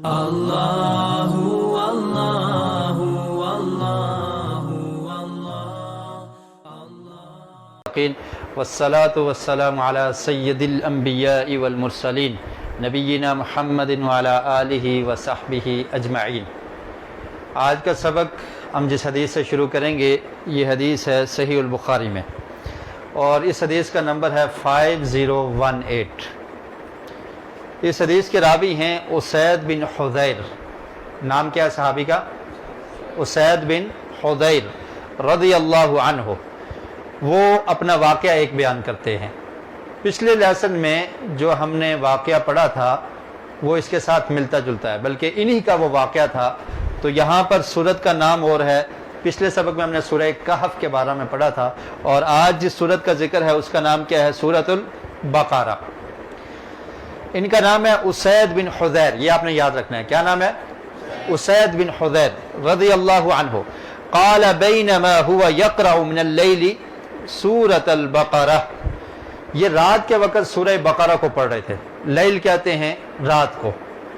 اللہ اللہ اللہ والصلاة والسلام علی سید الانبیاء والمرسلین نبینا محمد وعلی آلہ وصحبہ اجمعین۔ آج کا سبق ہم جس حدیث سے شروع کریں گے یہ حدیث ہے صحیح البخاری میں، اور اس حدیث کا نمبر ہے 5018۔ اس حدیث کے راوی ہیں اسید بن حضیر۔ نام کیا ہے صحابی کا؟ اسید بن حضیر رضی اللہ عنہ۔ وہ اپنا واقعہ ایک بیان کرتے ہیں۔ پچھلے لیسن میں جو ہم نے واقعہ پڑھا تھا وہ اس کے ساتھ ملتا جلتا ہے، بلکہ انہی کا وہ واقعہ تھا۔ تو یہاں پر سورت کا نام اور ہے، پچھلے سبق میں ہم نے سورہ کہف کے بارے میں پڑھا تھا، اور آج جس سورت کا ذکر ہے اس کا نام کیا ہے؟ سورۃ البقرہ۔ ان کا نام ہے اسید بن حضیر، یہ آپ نے یاد رکھنا ہے۔ کیا نام ہے؟ اسید بن حضیر رضی اللہ عنہ۔ قال بینما هو یقرأ من اللیل سورۃ البقرہ۔ یہ رات کے وقت سورہ بقرہ کو پڑھ رہے تھے۔ لیل کہتے ہیں رات کو،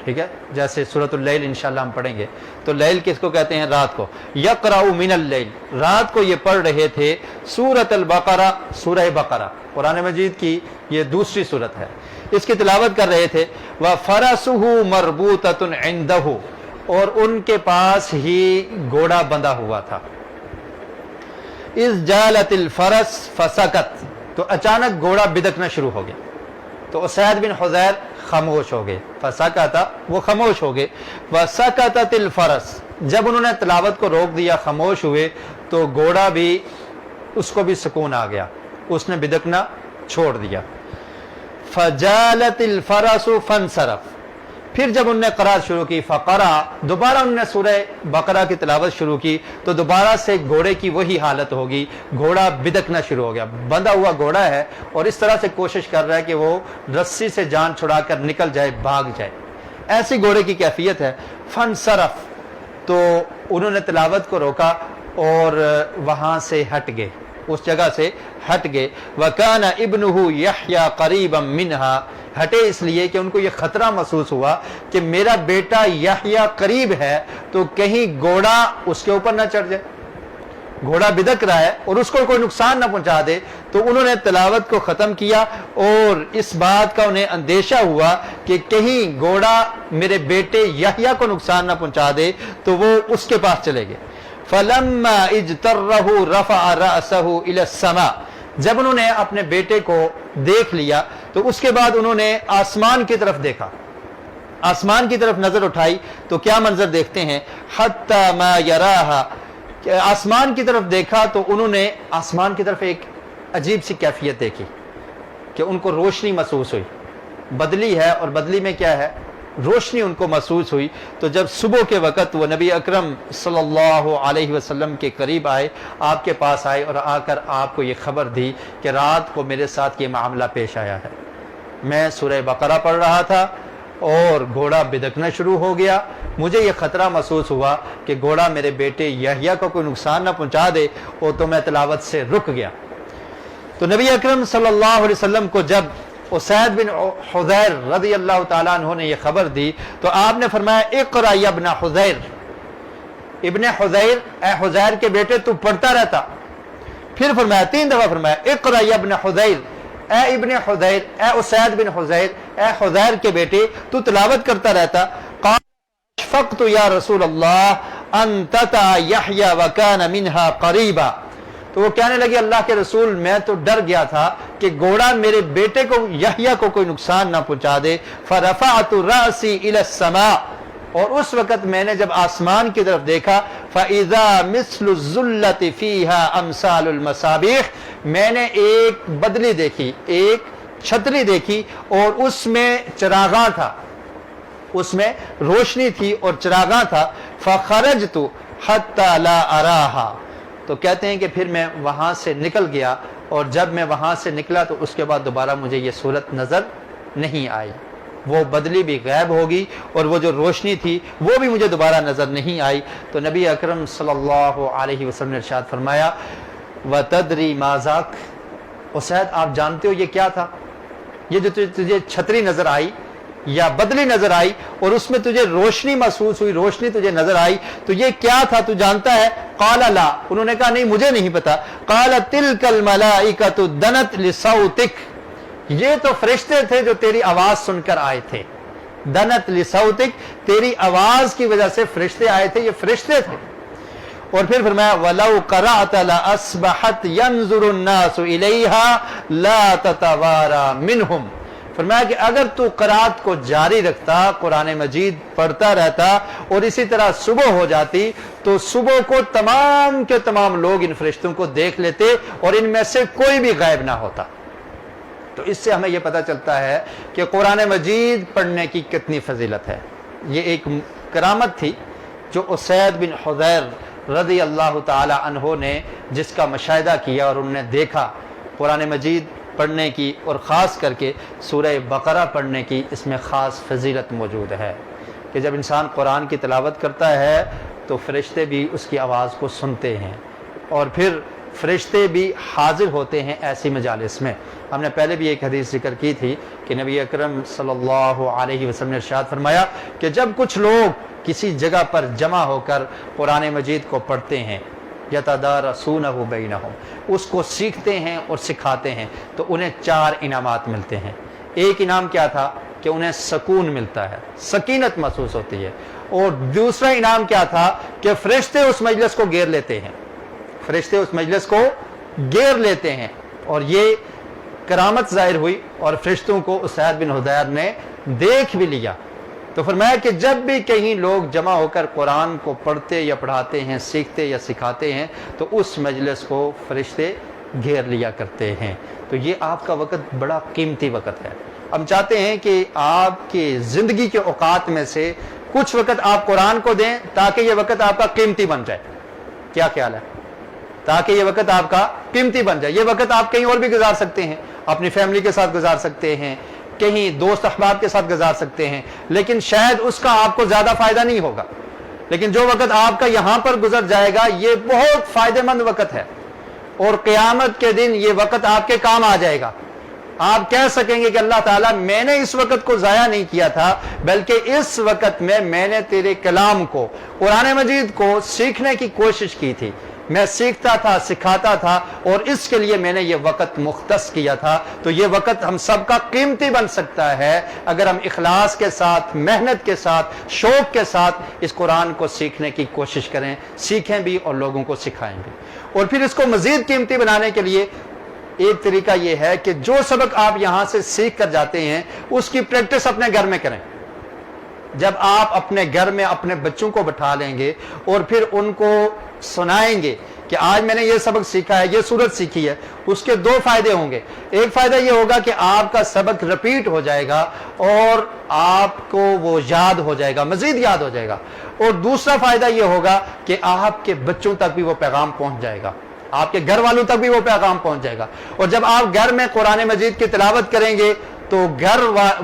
ٹھیک ہے، جیسے سورۃ اللیل انشاءاللہ ہم پڑھیں گے۔ تو لیل کس کو کہتے ہیں؟ رات کو۔ یقرأ من اللیل، رات کو یہ پڑھ رہے تھے سورۃ البقرہ، سورہ بقرہ، قرآن مجید کی یہ دوسری سورت ہے، اس کی تلاوت کر رہے تھے۔ وَفَرَسُهُ مَرْبُوطَةٌ عِنْدَهُ، اور ان کے پاس ہی گھوڑا بندھا ہوا تھا۔ اِذْ جَالَتِ الْفَرَسُ فَسَكَتْ، تو اچانک گھوڑا بدکنا شروع ہو گیا۔ تو اسید بن حضیر خاموش ہو گئے۔ فَسَكَتَ، وہ خاموش ہو گئے۔ وَسَكَتَتِ الْفَرَسُ، جب انہوں نے تلاوت کو روک دیا، خاموش ہوئے، تو گھوڑا بھی، اس کو بھی سکون آ گیا، اس نے بدکنا چھوڑ دیا۔ فَجَالَتِ الْفَرَسُ فَانْصَرَفَ، پھر جب انہوں نے قرات شروع کی، فقرا، دوبارہ انہوں نے سورہ بقرہ کی تلاوت شروع کی، تو دوبارہ سے گھوڑے کی وہی حالت ہوگی، گھوڑا بدکنا شروع ہو گیا۔ بندھا ہوا گھوڑا ہے اور اس طرح سے کوشش کر رہا ہے کہ وہ رسی سے جان چھڑا کر نکل جائے، بھاگ جائے، ایسی گھوڑے کی کیفیت ہے۔ فانصرف، تو انہوں نے تلاوت کو روکا اور وہاں سے ہٹ گئے، اس جگہ سے ہٹ گئے۔ وَكَانَ ابْنُهُ يَحْيَا قَرِيبًا مِنْهَا، ہٹے اس لیے کہ ان کو یہ خطرہ محسوس ہوا کہ میرا بیٹا یحییٰ قریب ہے، تو کہیں گھوڑا اس کے اوپر نہ چڑھ جائے، گھوڑا بدک رہا ہے اور اس کو کوئی نقصان نہ پہنچا دے۔ تو انہوں نے تلاوت کو ختم کیا، اور اس بات کا انہیں اندیشہ ہوا کہ کہیں گھوڑا میرے بیٹے یحییٰ کو نقصان نہ پہنچا دے، تو وہ اس کے پاس چلے گئے۔ فَلَمَّا اجْتَرَّهُ رَفَعَ رَأْسَهُ إِلَى السَّمَاءِ، جب انہوں نے اپنے بیٹے کو دیکھ لیا تو اس کے بعد انہوں نے آسمان کی طرف دیکھا، آسمان کی طرف نظر اٹھائی، تو کیا منظر دیکھتے ہیں؟ حَتَّى مَا يَرَاهَا، آسمان کی طرف دیکھا تو انہوں نے آسمان کی طرف ایک عجیب سی کیفیت دیکھی کہ ان کو روشنی محسوس ہوئی۔ بدلی ہے، اور بدلی میں کیا ہے؟ روشنی ان کو محسوس ہوئی۔ تو جب صبح کے وقت وہ نبی اکرم صلی اللہ علیہ وسلم کے قریب آئے، آپ کے پاس آئے اور آ کر آپ کو یہ خبر دی کہ رات کو میرے ساتھ یہ معاملہ پیش آیا ہے، میں سورہ بقرہ پڑھ رہا تھا اور گھوڑا بدکنا شروع ہو گیا، مجھے یہ خطرہ محسوس ہوا کہ گھوڑا میرے بیٹے یحییٰ کو کوئی نقصان نہ پہنچا دے، اور تو میں تلاوت سے رک گیا۔ تو نبی اکرم صلی اللہ علیہ وسلم کو جب اسید بن حضیر رضی اللہ تعالیٰ عنہ نے یہ خبر دی، تو آپ نے فرمایا اقرأ یا ابن حضیر، ابن حضیر، اے حضیر کے بیٹے تو پڑھتا رہتا۔ پھر فرمایا، 3 دفعہ فرمایا اقرأ یا ابن حضیر، اے ابن حضیر، اے اسید بن حضیر، اے حضیر کے بیٹے تو تلاوت کرتا رہتا۔ قال اشفقت یا رسول اللہ ان تطع یحییٰ وکان منہا قریبا، تو وہ کہنے لگے اللہ کے رسول میں تو ڈر گیا تھا کہ گھوڑا میرے بیٹے کو یحییٰ کو کوئی نقصان نہ پہنچا دے۔ فرفعت رأسی الی السماء، اور اس وقت میں نے جب آسمان کی طرف دیکھا، فاذا مثل الظلۃ فیہا امثال المصابیح، میں نے ایک بدلی دیکھی، ایک چھتری دیکھی، اور اس میں چراغاں تھا، اس میں روشنی تھی اور چراغاں تھا۔ فخرجت حتی لا اراہا، تو کہتے ہیں کہ پھر میں وہاں سے نکل گیا، اور جب میں وہاں سے نکلا تو اس کے بعد دوبارہ مجھے یہ صورت نظر نہیں آئی، وہ بدلی بھی غائب ہوگی اور وہ جو روشنی تھی وہ بھی مجھے دوبارہ نظر نہیں آئی۔ تو نبی اکرم صلی اللہ علیہ وسلم نے ارشاد فرمایا، وَتَدْرِي مَا ذَاكَ، اسید آپ جانتے ہو یہ کیا تھا؟ یہ جو تجھے چھتری نظر آئی یا بدلی نظر آئی اور اس میں تجھے روشنی محسوس ہوئی, روشنی تجھے نظر آئی, تو یہ کیا تھا تو جانتا ہے؟ قال لا, انہوں نے کہا نہیں مجھے نہیں پتا. قال تلک الملائکۃ دنت لصوتک, یہ تو فرشتے تھے جو تیری آواز سن کر آئے تھے. دنت لصوتک, تیری آواز کی وجہ سے فرشتے آئے تھے, یہ فرشتے تھے. اور پھر فرمایا وَلَوْ قَرَأْتَ لَأَصْبَحَتْ يَنْظُرُ النَّاسُ إِلَيْهَا لَا تَتَوَارَى مِنْهُمْ. فرمایا کہ اگر تو قرات کو جاری رکھتا, قرآن مجید پڑھتا رہتا اور اسی طرح صبح ہو جاتی, تو صبح کو تمام کے تمام لوگ ان فرشتوں کو دیکھ لیتے اور ان میں سے کوئی بھی غائب نہ ہوتا. تو اس سے ہمیں یہ پتہ چلتا ہے کہ قرآن مجید پڑھنے کی کتنی فضیلت ہے. یہ ایک کرامت تھی جو اسید بن حضیر رضی اللہ تعالی عنہ نے جس کا مشاہدہ کیا اور انہوں نے دیکھا قرآن مجید پڑھنے کی, اور خاص کر کے سورہ بقرہ پڑھنے کی اس میں خاص فضیلت موجود ہے کہ جب انسان قرآن کی تلاوت کرتا ہے تو فرشتے بھی اس کی آواز کو سنتے ہیں اور پھر فرشتے بھی حاضر ہوتے ہیں ایسی مجالس میں. ہم نے پہلے بھی ایک حدیث ذکر کی تھی کہ نبی اکرم صلی اللہ علیہ وسلم نے ارشاد فرمایا کہ جب کچھ لوگ کسی جگہ پر جمع ہو کر قرآن مجید کو پڑھتے ہیں, یتدارسونہ بینہم, اس کو سیکھتے ہیں اور سکھاتے ہیں, تو انہیں 4 انعامات ملتے ہیں. ایک انعام کیا تھا کہ انہیں سکون ملتا ہے, سکینت محسوس ہوتی ہے. اور دوسرا انعام کیا تھا کہ فرشتے اس مجلس کو گھیر لیتے ہیں, فرشتے اس مجلس کو گھیر لیتے ہیں. اور یہ کرامت ظاہر ہوئی اور فرشتوں کو اسید بن حضیر نے دیکھ بھی لیا. تو فرمایا کہ جب بھی کہیں لوگ جمع ہو کر قرآن کو پڑھتے یا پڑھاتے ہیں, سیکھتے یا سکھاتے ہیں, تو اس مجلس کو فرشتے گھیر لیا کرتے ہیں. تو یہ آپ کا وقت بڑا قیمتی وقت ہے. ہم چاہتے ہیں کہ آپ کی زندگی کے اوقات میں سے کچھ وقت آپ قرآن کو دیں تاکہ یہ وقت آپ کا قیمتی بن جائے. کیا خیال ہے؟ تاکہ یہ وقت آپ کا قیمتی بن جائے. یہ وقت آپ کہیں اور بھی گزار سکتے ہیں, اپنی فیملی کے ساتھ گزار سکتے ہیں, کہیں دوست احباب کے ساتھ گزار سکتے ہیں, لیکن شاید اس کا آپ کو زیادہ فائدہ نہیں ہوگا. لیکن جو وقت آپ کا یہاں پر گزر جائے گا یہ بہت فائدہ مند وقت ہے, اور قیامت کے دن یہ وقت آپ کے کام آ جائے گا. آپ کہہ سکیں گے کہ اللہ تعالیٰ میں نے اس وقت کو ضائع نہیں کیا تھا, بلکہ اس وقت میں نے تیرے کلام کو, قرآن مجید کو سیکھنے کی کوشش کی تھی, میں سیکھتا تھا, سکھاتا تھا, اور اس کے لیے میں نے یہ وقت مختص کیا تھا. تو یہ وقت ہم سب کا قیمتی بن سکتا ہے اگر ہم اخلاص کے ساتھ, محنت کے ساتھ, شوق کے ساتھ اس قرآن کو سیکھنے کی کوشش کریں, سیکھیں بھی اور لوگوں کو سکھائیں بھی. اور پھر اس کو مزید قیمتی بنانے کے لیے ایک طریقہ یہ ہے کہ جو سبق آپ یہاں سے سیکھ کر جاتے ہیں اس کی پریکٹس اپنے گھر میں کریں. جب آپ اپنے گھر میں اپنے بچوں کو بٹھا لیں گے اور پھر ان کو سنائیں گے کہ آج میں نے یہ سبق سیکھا ہے, یہ سورت سیکھی ہے, اس کے 2 فائدے ہوں گے. ایک فائدہ یہ ہوگا کہ آپ کا سبق رپیٹ ہو جائے گا اور آپ کو وہ یاد ہو جائے گا, مزید یاد ہو جائے گا. اور دوسرا فائدہ یہ ہوگا کہ آپ کے بچوں تک بھی وہ پیغام پہنچ جائے گا, آپ کے گھر والوں تک بھی وہ پیغام پہنچ جائے گا. اور جب آپ گھر میں قرآن مجید کی تلاوت کریں گے تو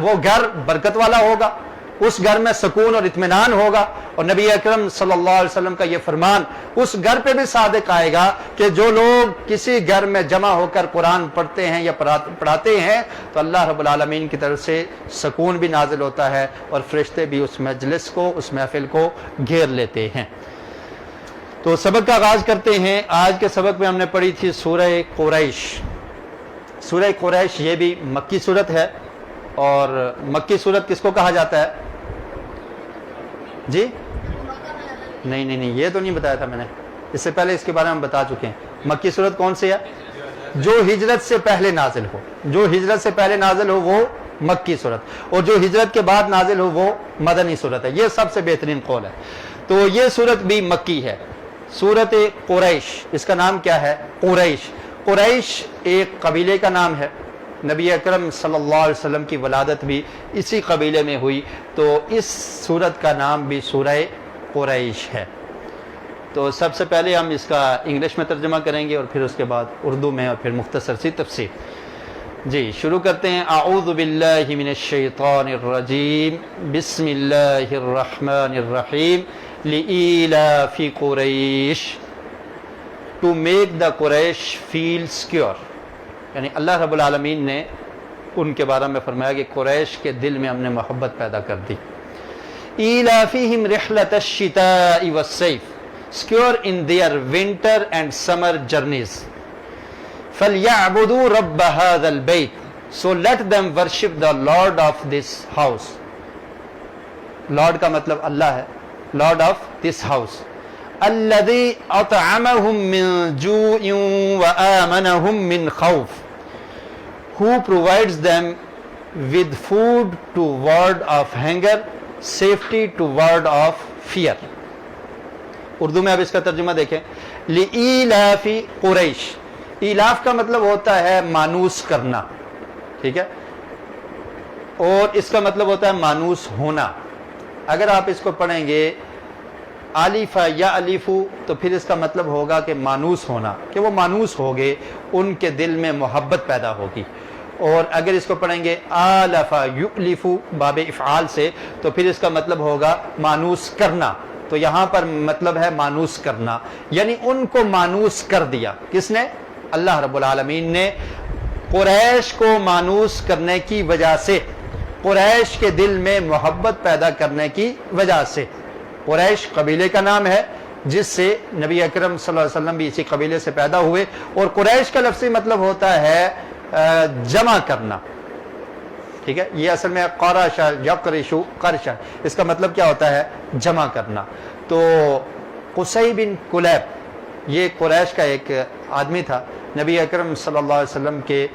وہ گھر برکت والا ہوگا, اس گھر میں سکون اور اطمینان ہوگا. اور نبی اکرم صلی اللہ علیہ وسلم کا یہ فرمان اس گھر پہ بھی صادق آئے گا کہ جو لوگ کسی گھر میں جمع ہو کر قرآن پڑھتے ہیں یا پڑھاتے ہیں تو اللہ رب العالمین کی طرف سے سکون بھی نازل ہوتا ہے اور فرشتے بھی اس مجلس کو, اس محفل کو گھیر لیتے ہیں. تو سبق کا آغاز کرتے ہیں. آج کے سبق میں ہم نے پڑھی تھی سورہ قریش. سورہ قریش یہ بھی مکی صورت ہے, اور مکی صورت کس کو کہا جاتا ہے؟ جی نہیں, یہ تو نہیں بتایا تھا میں نے, اس سے پہلے اس کے بارے میں ہم بتا چکے ہیں. مکی صورت کون سی ہے؟ جو ہجرت سے پہلے نازل ہو, جو ہجرت سے پہلے نازل ہو وہ مکی صورت, اور جو ہجرت کے بعد نازل ہو وہ مدنی صورت ہے. یہ سب سے بہترین قول ہے. تو یہ صورت بھی مکی ہے. سورت قریش, اس کا نام کیا ہے؟ قریش. قریش ایک قبیلے کا نام ہے. نبی اکرم صلی اللہ علیہ وسلم کی ولادت بھی اسی قبیلے میں ہوئی, تو اس سورت کا نام بھی سورہ قریش ہے. تو سب سے پہلے ہم اس کا انگلش میں ترجمہ کریں گے اور پھر اس کے بعد اردو میں اور پھر مختصر سی تفسیر. جی شروع کرتے ہیں. اعوذ باللہ من الشیطان الرجیم, بسم اللہ الرحمن الرحیم. لإیلاف قریش, to make the Quraish feel secure. یعنی اللہ رب العالمین نے ان کے بارے میں فرمایا کہ قریش کے دل میں ہم نے محبت پیدا کر دی. ایلافیہم رحلۃ الشتاء والصیف, secure in their winter and summer journeys. فَلْيَعْبُدُوا رَبَّ هَذَا الْبَيْتِ, so let them worship the Lord of this house. Lord کا مطلب اللہ ہے, Lord of this house. الَّذِي أَطْعَمَهُم مِّن جُوعٍ وَآمَنَهُم مِّن خَوْفٍ, who provides them with food to ward off hunger, safety to ward off fear. Urdu میں اب اس کا ترجمہ دیکھیں. لِإِيلَافِ قُرَيْش, ایلاف کا مطلب ہوتا ہے مانوس کرنا, ٹھیک ہے, اور اس کا مطلب ہوتا ہے مانوس ہونا. اگر آپ اس کو پڑھیں گے الف یا الفو تو پھر اس کا مطلب ہوگا کہ مانوس ہونا, کہ وہ مانوس ہو گئے, ان کے دل میں محبت پیدا ہوگی. اور اگر اس کو پڑھیں گے آلف یؤلفو باب افعال سے تو پھر اس کا مطلب ہوگا مانوس کرنا. تو یہاں پر مطلب ہے مانوس کرنا, یعنی ان کو مانوس کر دیا. کس نے؟ اللہ رب العالمین نے. قریش کو مانوس کرنے کی وجہ سے, قریش کے دل میں محبت پیدا کرنے کی وجہ سے. قریش قبیلے کا نام ہے جس سے نبی اکرم صلی اللہ علیہ وسلم بھی اسی قبیلے سے پیدا ہوئے, اور قریش کا لفظی مطلب ہوتا ہے جمع کرنا, ٹھیک ہے. یہ اصل میں قرش یقرشو قرشا, اس کا مطلب کیا ہوتا ہے؟ جمع کرنا. تو قصی بن کلیب یہ قریش کا ایک آدمی تھا, نبی اکرم صلی اللہ علیہ وسلم کے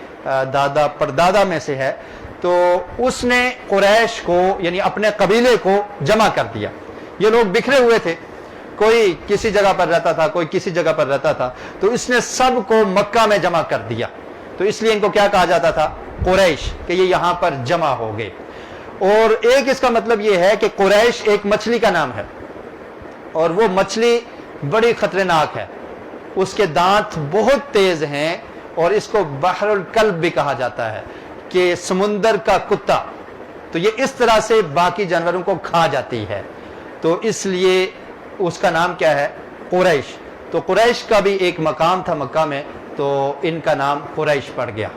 دادا پردادا میں سے ہے. تو اس نے قریش کو یعنی اپنے قبیلے کو جمع کر دیا. یہ لوگ بکھرے ہوئے تھے, کوئی کسی جگہ پر رہتا تھا, کوئی کسی جگہ پر رہتا تھا, تو اس نے سب کو مکہ میں جمع کر دیا. تو اس لیے ان کو کیا کہا جاتا تھا؟ قریش, کہ یہ یہاں پر جمع ہو گئے. اور ایک اس کا مطلب یہ ہے کہ قریش ایک مچھلی کا نام ہے, اور وہ مچھلی بڑی خطرناک ہے, اس کے دانت بہت تیز ہیں, اور اس کو بحر الکلب بھی کہا جاتا ہے, کہ سمندر کا کتا. تو یہ اس طرح سے باقی جانوروں کو کھا جاتی ہے, تو اس لیے اس کا نام کیا ہے؟ قریش. تو قریش کا بھی ایک مقام تھا مکہ میں, تو ان کا نام قریش پڑ گیا.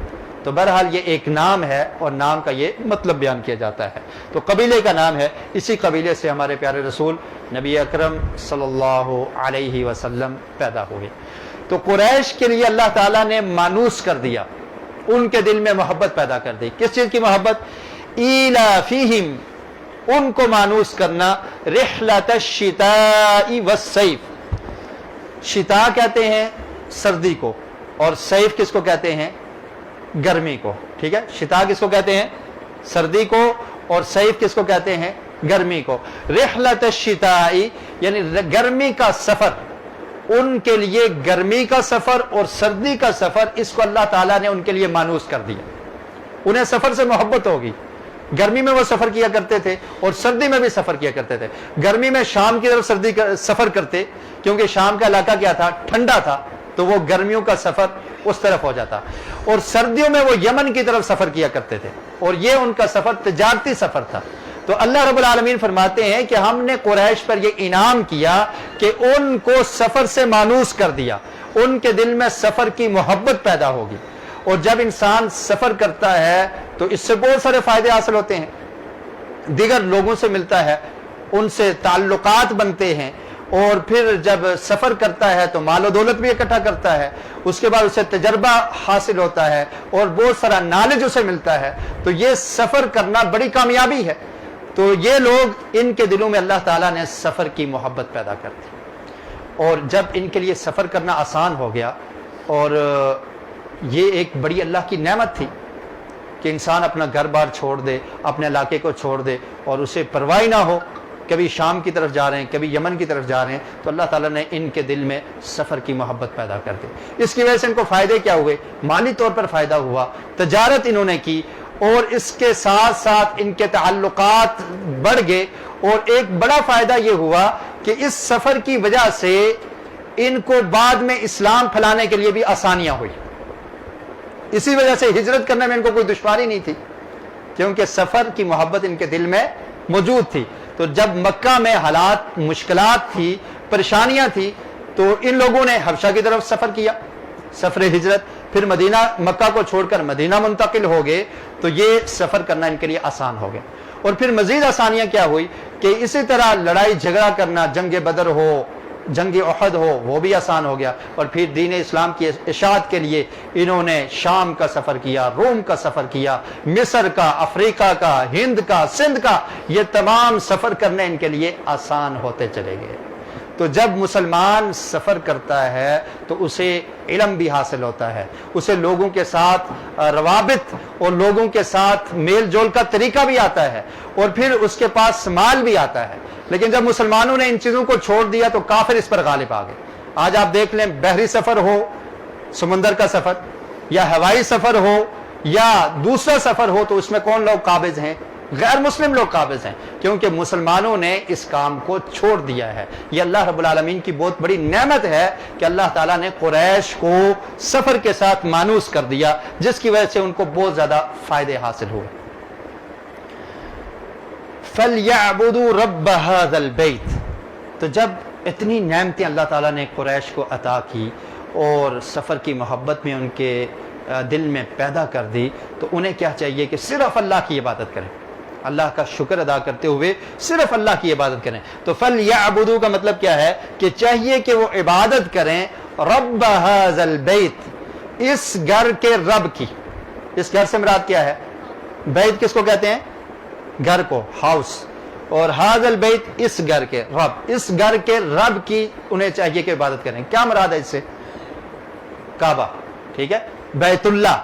تو بہرحال یہ ایک نام ہے, اور نام کا یہ مطلب بیان کیا جاتا ہے. تو قبیلے کا نام ہے, اسی قبیلے سے ہمارے پیارے رسول نبی اکرم صلی اللہ علیہ وسلم پیدا ہوئے. تو قریش کے لیے اللہ تعالیٰ نے مانوس کر دیا, ان کے دل میں محبت پیدا کر دی. کس چیز کی محبت؟ ایلافیہم, ان کو مانوس کرنا, رحلۃ الشتاء والصیف. شتاء کہتے ہیں سردی کو, اور صیف کس کو کہتے ہیں؟ گرمی کو, ٹھیک ہے. شتاء کس کو کہتے ہیں؟ سردی کو, اور صیف کس کو کہتے ہیں؟ گرمی کو. رحلۃ الشتاء یعنی گرمی کا سفر, ان کے لیے گرمی کا سفر اور سردی کا سفر, اس کو اللہ تعالیٰ نے ان کے لیے مانوس کر دیا. انہیں سفر سے محبت ہوگی. گرمی میں وہ سفر کیا کرتے تھے, اور سردی میں بھی سفر کیا کرتے تھے. گرمی میں شام کی طرف سفر کرتے, کیونکہ شام کا علاقہ کیا تھا؟ ٹھنڈا تھا, تو وہ گرمیوں کا سفر اس طرف ہو جاتا. اور سردیوں میں وہ یمن کی طرف سفر کیا کرتے تھے, اور یہ ان کا سفر تجارتی سفر تھا. تو اللہ رب العالمین فرماتے ہیں کہ ہم نے قریش پر یہ انعام کیا کہ ان کو سفر سے مانوس کر دیا, ان کے دل میں سفر کی محبت پیدا ہوگی. اور جب انسان سفر کرتا ہے تو اس سے بہت سارے فائدے حاصل ہوتے ہیں. دیگر لوگوں سے ملتا ہے, ان سے تعلقات بنتے ہیں, اور پھر جب سفر کرتا ہے تو مال و دولت بھی اکٹھا کرتا ہے, اس کے بعد اسے تجربہ حاصل ہوتا ہے, اور بہت سارا نالج اسے ملتا ہے. تو یہ سفر کرنا بڑی کامیابی ہے. تو یہ لوگ, ان کے دلوں میں اللہ تعالیٰ نے سفر کی محبت پیدا کر دی, اور جب ان کے لیے سفر کرنا آسان ہو گیا, اور یہ ایک بڑی اللہ کی نعمت تھی کہ انسان اپنا گھر بار چھوڑ دے, اپنے علاقے کو چھوڑ دے, اور اسے پرواہ نہ ہو کبھی شام کی طرف جا رہے ہیں, کبھی یمن کی طرف جا رہے ہیں. تو اللہ تعالیٰ نے ان کے دل میں سفر کی محبت پیدا کر دی. اس کی وجہ سے ان کو فائدے کیا ہوئے؟ مالی طور پر فائدہ ہوا, تجارت انہوں نے کی, اور اس کے ساتھ ساتھ ان کے تعلقات بڑھ گئے. اور ایک بڑا فائدہ یہ ہوا کہ اس سفر کی وجہ سے ان کو بعد میں اسلام پھیلانے کے لیے بھی آسانیاں ہوئی. اسی وجہ سے ہجرت کرنے میں ان کو کوئی دشواری نہیں تھی, کیونکہ سفر کی محبت ان کے دل میں موجود تھی. تو جب مکہ میں حالات مشکلات تھی, پریشانیاں تھی, تو ان لوگوں نے حبشہ کی طرف سفر کیا, سفر ہجرت. پھر مکہ کو چھوڑ کر مدینہ منتقل ہو گئے تو یہ سفر کرنا ان کے لیے آسان ہو گیا. اور پھر مزید آسانیاں کیا ہوئی کہ اسی طرح لڑائی جھگڑا کرنا، جنگ بدر ہو، جنگ احد ہو، وہ بھی آسان ہو گیا. اور پھر دین اسلام کی اشاعت کے لیے انہوں نے شام کا سفر کیا، روم کا سفر کیا، مصر کا، افریقہ کا، ہند کا، سندھ کا، یہ تمام سفر کرنے ان کے لیے آسان ہوتے چلے گئے. تو جب مسلمان سفر کرتا ہے تو اسے علم بھی حاصل ہوتا ہے، اسے لوگوں کے ساتھ روابط اور لوگوں کے ساتھ میل جول کا طریقہ بھی آتا ہے، اور پھر اس کے پاس مال بھی آتا ہے. لیکن جب مسلمانوں نے ان چیزوں کو چھوڑ دیا تو کافر اس پر غالب آ گئے. آج آپ دیکھ لیں، بحری سفر ہو، سمندر کا سفر، یا ہوائی سفر ہو، یا دوسرا سفر ہو، تو اس میں کون لوگ قابض ہیں؟ غیر مسلم لوگ قابض ہیں، کیونکہ مسلمانوں نے اس کام کو چھوڑ دیا ہے. یہ اللہ رب العالمین کی بہت بڑی نعمت ہے کہ اللہ تعالیٰ نے قریش کو سفر کے ساتھ مانوس کر دیا، جس کی وجہ سے ان کو بہت زیادہ فائدے حاصل ہوئے. فَلْيَعْبُدُوا رَبَّ هَذَا الْبَيْتِ. تو جب اتنی نعمتیں اللہ تعالیٰ نے قریش کو عطا کی اور سفر کی محبت میں ان کے دل میں پیدا کر دی، تو انہیں کیا چاہیے کہ صرف اللہ کی عبادت کریں، اللہ کا شکر ادا کرتے ہوئے صرف اللہ کی عبادت کریں. تو فَلْيَعْبُدُوا کا مطلب کیا ہے کہ چاہیے کہ وہ عبادت کریں رب هذا البیت، اس گھر کے رب کی. اس گھر سے مراد کیا ہے؟ بیت کس کو کہتے ہیں؟ گھر کو، ہاؤس. اور هذا البیت، اس گھر کے رب، اس گھر کے رب کی انہیں چاہیے کہ عبادت کریں. کیا مراد ہے اس سے؟ کعبہ، ٹھیک ہے، بیت اللہ،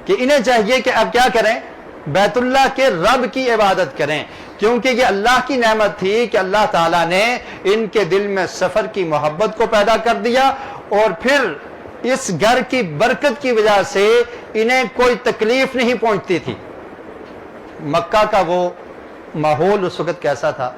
کہ انہیں چاہیے کہ اب کیا کریں؟ بیت اللہ کے رب کی عبادت کریں. کیونکہ یہ اللہ کی نعمت تھی کہ اللہ تعالیٰ نے ان کے دل میں سفر کی محبت کو پیدا کر دیا، اور پھر اس گھر کی برکت کی وجہ سے انہیں کوئی تکلیف نہیں پہنچتی تھی. مکہ کا وہ ماحول اس وقت کیسا تھا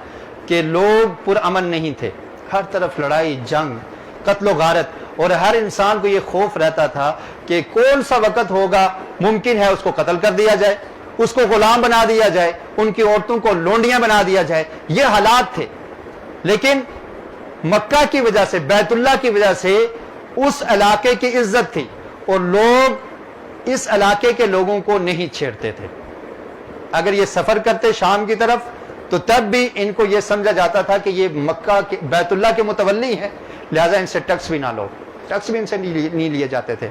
کہ لوگ پرامن نہیں تھے، ہر طرف لڑائی، جنگ، قتل و غارت، اور ہر انسان کو یہ خوف رہتا تھا کہ کون سا وقت ہوگا ممکن ہے اس کو قتل کر دیا جائے، اس کو غلام بنا دیا جائے، ان کی عورتوں کو لونڈیاں بنا دیا جائے. یہ حالات تھے. لیکن مکہ کی وجہ سے، بیت اللہ کی وجہ سے اس علاقے کی عزت تھی، اور لوگ اس علاقے کے لوگوں کو نہیں چھیڑتے تھے. اگر یہ سفر کرتے شام کی طرف تو تب بھی ان کو یہ سمجھا جاتا تھا کہ یہ مکہ کے بیت اللہ کے متولی ہیں، لہذا ان سے ٹیکس بھی نہ لو. ٹیکس بھی ان سے نہیں لیے جاتے تھے.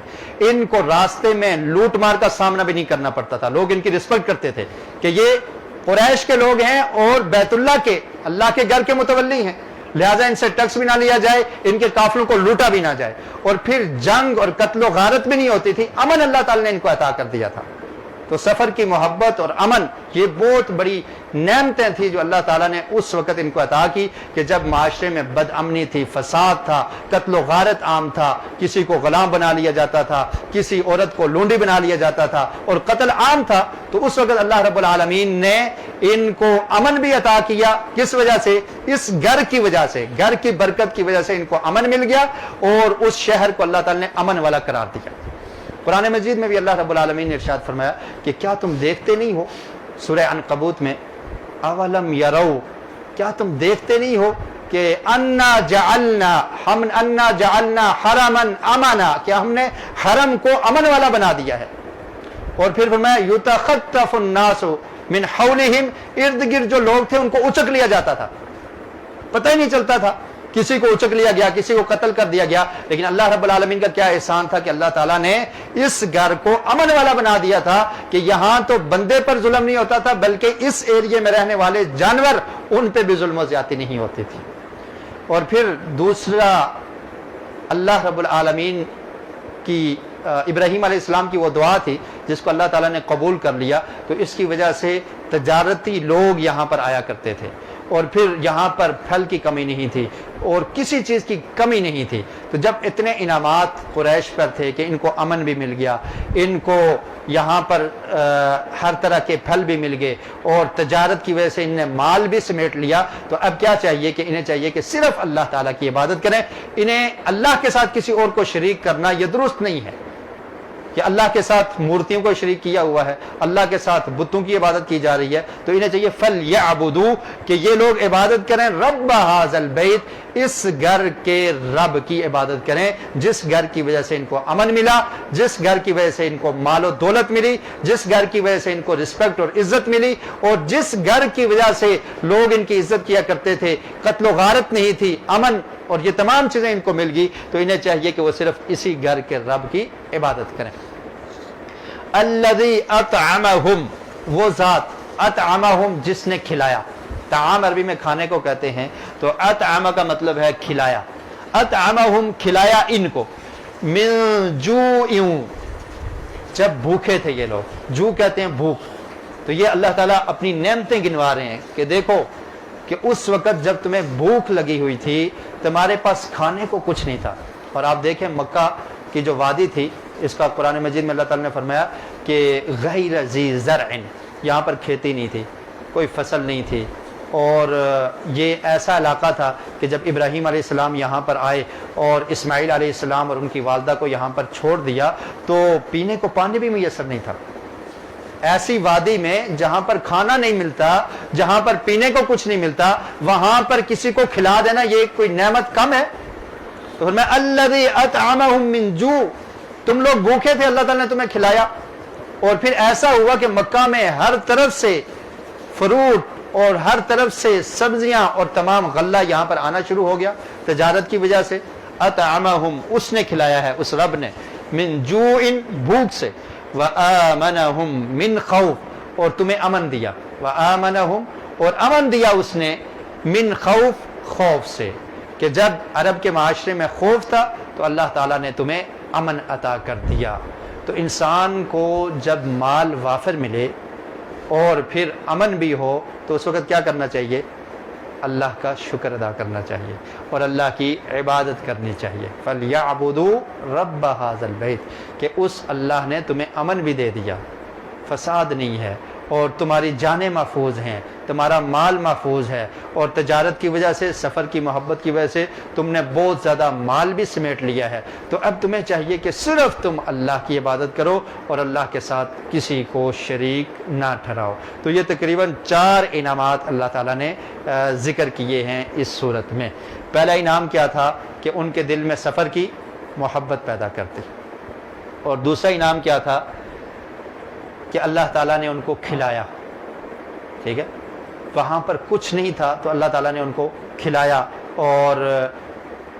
ان کو راستے میں لوٹ مار کا سامنا بھی نہیں کرنا پڑتا تھا. لوگ ان کی رسپیکٹ کرتے تھے کہ یہ قریش کے لوگ ہیں اور بیت اللہ کے، اللہ کے گھر کے متولی ہیں، لہذا ان سے ٹیکس بھی نہ لیا جائے، ان کے قافلوں کو لوٹا بھی نہ جائے. اور پھر جنگ اور قتل و غارت بھی نہیں ہوتی تھی. امن اللہ تعالی نے ان کو عطا کر دیا تھا. تو سفر کی محبت اور امن یہ بہت بڑی نعمتیں تھیں جو اللہ تعالیٰ نے اس وقت ان کو عطا کی کہ جب معاشرے میں بد امنی تھی، فساد تھا، قتل و غارت عام تھا، کسی کو غلام بنا لیا جاتا تھا، کسی عورت کو لونڈی بنا لیا جاتا تھا، اور قتل عام تھا. تو اس وقت اللہ رب العالمین نے ان کو امن بھی عطا کیا. کس وجہ سے؟ اس گھر کی وجہ سے، گھر کی برکت کی وجہ سے ان کو امن مل گیا، اور اس شہر کو اللہ تعالیٰ نے امن والا قرار دیا. قرآن مجید میں بھی اللہ رب العالمین نے ارشاد فرمایا کہ کیا تم دیکھتے نہیں ہو، سورہ عنکبوت میں، اولم یرو، کیا تم دیکھتے نہیں ہو کہ انا جعلنا حرما امنا، کیا ہم نے حرم کو امن والا بنا دیا ہے. اور پھر فرمایا یتخطف الناس من حولہم، ارد گرد جو لوگ تھے ان کو اچک لیا جاتا تھا، پتہ ہی نہیں چلتا تھا، کسی کو اچک لیا گیا، کسی کو قتل کر دیا گیا. لیکن اللہ رب العالمین کا کیا احسان تھا کہ اللہ تعالیٰ نے اس گھر کو امن والا بنا دیا تھا کہ یہاں تو بندے پر ظلم نہیں ہوتا تھا، بلکہ اس ایریے میں رہنے والے جانور، ان پہ بھی ظلم و زیادتی نہیں ہوتی تھی. اور پھر دوسرا، اللہ رب العالمین کی ابراہیم علیہ السلام کی وہ دعا تھی جس کو اللہ تعالیٰ نے قبول کر لیا. تو اس کی وجہ سے تجارتی لوگ یہاں پر آیا کرتے تھے، اور پھر یہاں پر پھل کی کمی نہیں تھی اور کسی چیز کی کمی نہیں تھی. تو جب اتنے انعامات قریش پر تھے کہ ان کو امن بھی مل گیا، ان کو یہاں پر ہر طرح کے پھل بھی مل گئے، اور تجارت کی وجہ سے انہیں مال بھی سمیٹ لیا، تو اب کیا چاہیے کہ انہیں چاہیے کہ صرف اللہ تعالیٰ کی عبادت کریں. انہیں اللہ کے ساتھ کسی اور کو شریک کرنا یہ درست نہیں ہے کہ اللہ کے ساتھ مورتیوں کو شریک کیا ہوا ہے، اللہ کے ساتھ بتوں کی عبادت کی جا رہی ہے. تو انہیں چاہیے فَلْيَعْبُدُوا، کہ یہ لوگ عبادت کریں رب هذا البیت، اس گھر کے رب کی عبادت کریں جس گھر کی وجہ سے ان کو امن ملا، جس گھر کی وجہ سے ان کو مال و دولت ملی، جس گھر کی وجہ سے ان کو رسپیکٹ اور عزت ملی، اور جس گھر کی وجہ سے لوگ ان کی عزت کیا کرتے تھے، قتل و غارت نہیں تھی، امن اور یہ تمام چیزیں ان کو مل گئی، تو انہیں چاہیے کہ وہ صرف اسی گھر کے رب کی عبادت کریں۔ الذی اطعمہم، وہ ذات، اطعمہم جس نے کھلایا، طعام عربی میں کھانے کو کہتے ہیں، تو اطعم کا مطلب ہے کھلایا، اطعمہم کھلایا ان کو، من جوع، جب بھوکے تھے یہ لوگ، جو کہتے ہیں بھوک، تو یہ اللہ تعالیٰ اپنی نعمتیں گنوا رہے ہیں کہ دیکھو کہ اس وقت جب تمہیں بھوک لگی ہوئی تھی تمہارے پاس کھانے کو کچھ نہیں تھا۔ اور آپ دیکھیں مکہ کی جو وادی تھی، اس کا قرآن مجید میں اللہ تعالیٰ نے فرمایا کہ غیر ذی زرع، یہاں پر کھیتی نہیں تھی، کوئی فصل نہیں تھی، اور یہ ایسا علاقہ تھا کہ جب ابراہیم علیہ السلام یہاں پر آئے اور اسماعیل علیہ السلام اور ان کی والدہ کو یہاں پر چھوڑ دیا تو پینے کو پانی بھی میسر نہیں تھا۔ ایسی وادی میں جہاں پر کھانا نہیں ملتا، جہاں پر پینے کو کچھ نہیں ملتا، وہاں پر کسی کو کھلا دینا یہ کوئی نعمت کم ہے؟ تو میں الذی اطعمہم من جوع، تم لوگ بھوکے تھے، اللہ تعالیٰ نے تمہیں کھلایا۔ اور پھر ایسا ہوا کہ مکہ میں ہر طرف سے فروٹ اور ہر طرف سے سبزیاں اور تمام غلہ یہاں پر آنا شروع ہو گیا تجارت کی وجہ سے۔ اطعمہم، اس نے کھلایا ہے، اس رب نے، من جوع، بھوک سے، وآمنہم من خوف، اور تمہیں امن دیا، وآمنہم، اور امن دیا اس نے، من خوف، خوف سے، کہ جب عرب کے معاشرے میں خوف تھا تو اللہ تعالیٰ نے تمہیں امن عطا کر دیا۔ تو انسان کو جب مال وافر ملے اور پھر امن بھی ہو تو اس وقت کیا کرنا چاہیے؟ اللہ کا شکر ادا کرنا چاہیے اور اللہ کی عبادت کرنی چاہیے۔ فَلْيَعْبُدُوا رَبَّ هَذَا الْبَيْتِ، کہ اس اللہ نے تمہیں امن بھی دے دیا، فساد نہیں ہے، اور تمہاری جانیں محفوظ ہیں، تمہارا مال محفوظ ہے، اور تجارت کی وجہ سے، سفر کی محبت کی وجہ سے تم نے بہت زیادہ مال بھی سمیٹ لیا ہے، تو اب تمہیں چاہیے کہ صرف تم اللہ کی عبادت کرو اور اللہ کے ساتھ کسی کو شریک نہ ٹھہراؤ۔ تو یہ تقریباً 4 انعامات اللہ تعالیٰ نے ذکر کیے ہیں اس صورت میں۔ پہلا انعام کیا تھا کہ ان کے دل میں سفر کی محبت پیدا کرتی، اور دوسرا انعام کیا تھا کہ اللہ تعالیٰ نے ان کو کھلایا، ٹھیک ہے، وہاں پر کچھ نہیں تھا تو اللہ تعالیٰ نے ان کو کھلایا۔ اور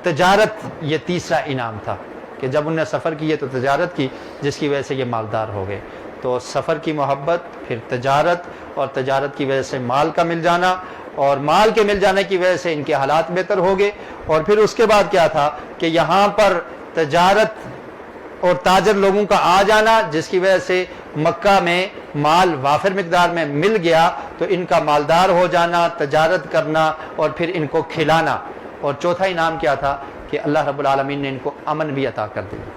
تجارت، یہ تیسرا انعام تھا کہ جب انہوں نے سفر کیے تو تجارت کی، جس کی وجہ سے یہ مالدار ہو گئے۔ تو سفر کی محبت، پھر تجارت، اور تجارت کی وجہ سے مال کا مل جانا، اور مال کے مل جانے کی وجہ سے ان کے حالات بہتر ہو گئے۔ اور پھر اس کے بعد کیا تھا کہ یہاں پر تجارت اور تاجر لوگوں کا آ جانا، جس کی وجہ سے مکہ میں مال وافر مقدار میں مل گیا، تو ان کا مالدار ہو جانا، تجارت کرنا، اور پھر ان کو کھلانا۔ اور چوتھا انعام کیا تھا کہ اللہ رب العالمین نے ان کو امن بھی عطا کر دیا،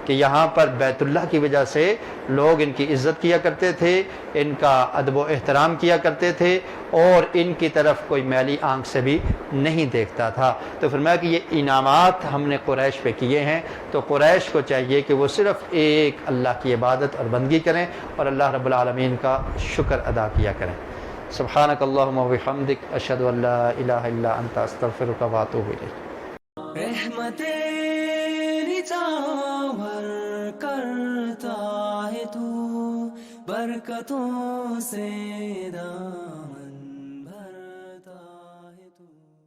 کہ یہاں پر بیت اللہ کی وجہ سے لوگ ان کی عزت کیا کرتے تھے، ان کا ادب و احترام کیا کرتے تھے، اور ان کی طرف کوئی میلی آنکھ سے بھی نہیں دیکھتا تھا۔ تو فرمایا کہ یہ انعامات ہم نے قریش پہ کیے ہیں، تو قریش کو چاہیے کہ وہ صرف ایک اللہ کی عبادت اور بندگی کریں اور اللہ رب العالمین کا شکر ادا کیا کریں۔ سبحانک اللہم و بحمدک، اشہد ان لا الہ الا انت، استغفرک و اتوب الیک۔ رحمتیں نچاور کرتا ہے تو برکتوں سے دار